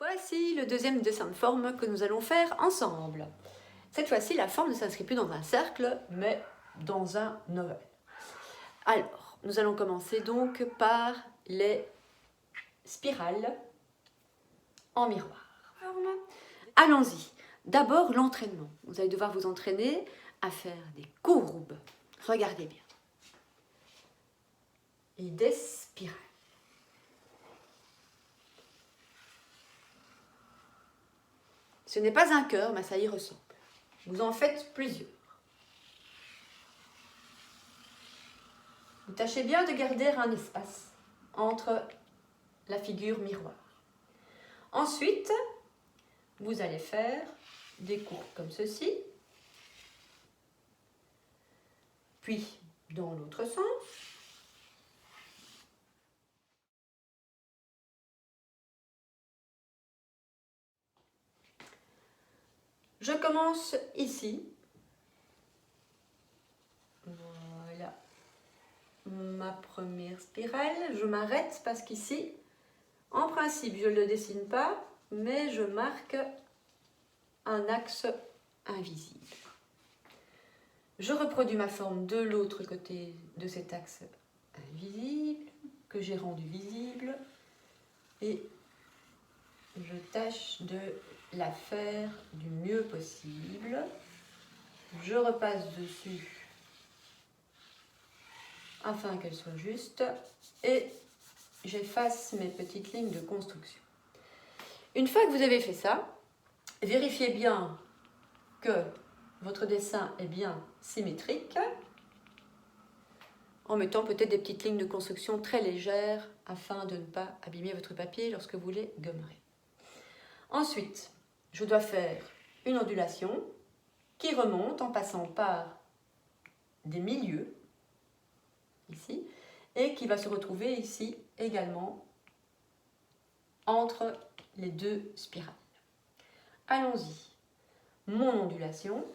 Voici le deuxième dessin de forme que nous allons faire ensemble. Cette fois-ci, la forme ne s'inscrit plus dans un cercle, mais dans un ovale. Alors, nous allons commencer donc par les spirales en miroir. Allons-y. D'abord, l'entraînement. Vous allez devoir vous entraîner à faire des courbes. Regardez bien. Et des spirales. Ce n'est pas un cœur, mais ça y ressemble. Vous en faites plusieurs. Vous tâchez bien de garder un espace entre la figure miroir. Ensuite, vous allez faire des courbes comme ceci, puis dans l'autre sens. Je commence ici. Voilà ma première spirale. Je m'arrête parce qu'ici, en principe, je ne le dessine pas, mais je marque un axe invisible. Je reproduis ma forme de l'autre côté de cet axe invisible que j'ai rendu visible et je tâche de la faire du mieux possible. Je repasse dessus afin qu'elle soit juste et j'efface mes petites lignes de construction. Une fois que vous avez fait ça, vérifiez bien que votre dessin est bien symétrique en mettant peut-être des petites lignes de construction très légères afin de ne pas abîmer votre papier lorsque vous les gommerez. Ensuite, je dois faire une ondulation qui remonte en passant par des milieux, ici, et qui va se retrouver ici également entre les deux spirales. Allons-y. Mon ondulation,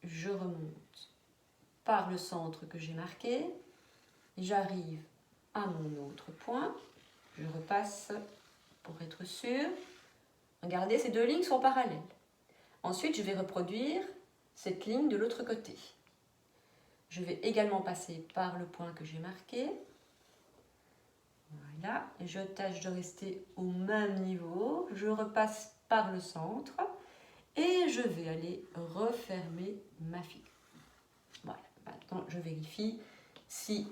je remonte par le centre que j'ai marqué, j'arrive à mon autre point, je repasse pour être sûr. Regardez, ces deux lignes sont parallèles. Ensuite, je vais reproduire cette ligne de l'autre côté. Je vais également passer par le point que j'ai marqué. Voilà, et je tâche de rester au même niveau. Je repasse par le centre et je vais aller refermer ma figure. Voilà, maintenant je vérifie si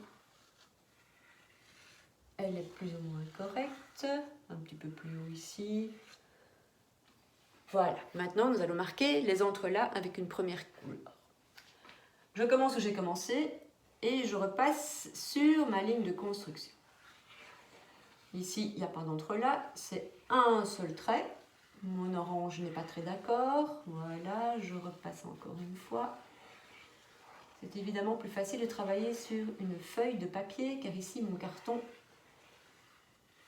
elle est plus ou moins correcte. Un petit peu plus haut ici. Voilà, maintenant nous allons marquer les entrelacs avec une première couleur. Je commence où j'ai commencé et je repasse sur ma ligne de construction. Ici, il n'y a pas d'entrelac, c'est un seul trait. Mon orange n'est pas très d'accord. Voilà, je repasse encore une fois. C'est évidemment plus facile de travailler sur une feuille de papier car ici mon carton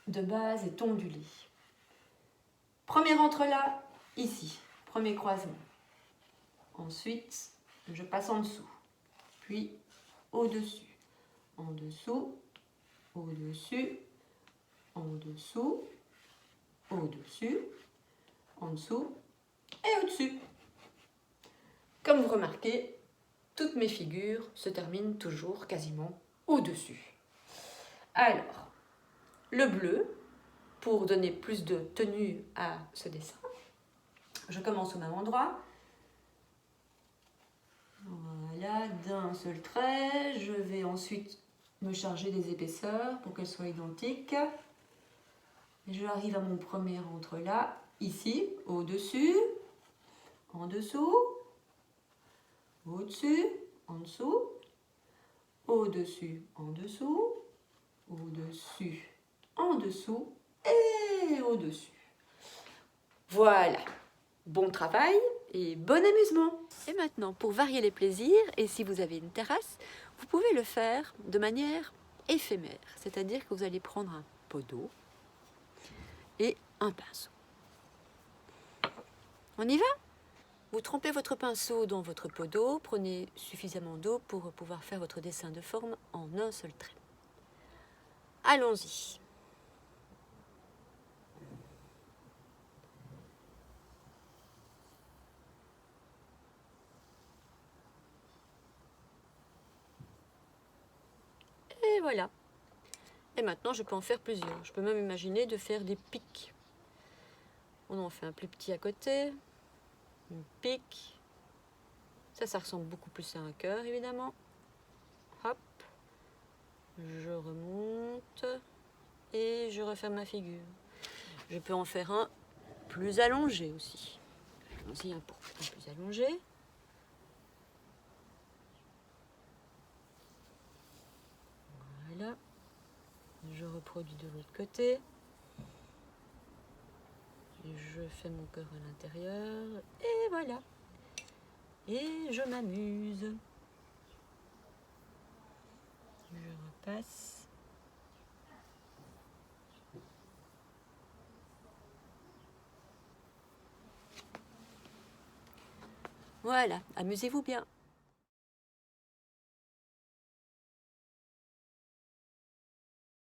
de base est ondulé. Premier entrelac, ici, premier croisement. Ensuite, je passe en dessous, puis au-dessus, en dessous, au-dessus, en dessous, au-dessus, en dessous et au-dessus. Comme vous remarquez, toutes mes figures se terminent toujours quasiment au-dessus. Alors, le bleu, pour donner plus de tenue à ce dessin, je commence au même endroit. Voilà, d'un seul trait. Je vais ensuite me charger des épaisseurs pour qu'elles soient identiques. Et je arrive à mon premier entrelac, ici, au-dessus, en dessous, au-dessus, en dessous, au-dessus, en dessous, au-dessus, en dessous et au-dessus. Voilà, bon travail et bon amusement. Et maintenant, pour varier les plaisirs, et si vous avez une terrasse, vous pouvez le faire de manière éphémère, c'est-à-dire que vous allez prendre un pot d'eau et un pinceau. On y va? Vous trempez votre pinceau dans votre pot d'eau, prenez suffisamment d'eau pour pouvoir faire votre dessin de forme en un seul trait. Allons-y. voilà. Et maintenant, je peux en faire plusieurs. Je peux même imaginer de faire des pics. On en fait un plus petit à côté. Une pique. Ça ressemble beaucoup plus à un cœur, évidemment. Hop. Je remonte. Et je refais ma figure. Je peux en faire un plus allongé aussi. Allons-y, un plus allongé. Voilà. Je reproduis de l'autre côté. Je fais mon cœur à l'intérieur. Et voilà. Et je m'amuse. Je repasse. Voilà, amusez-vous bien.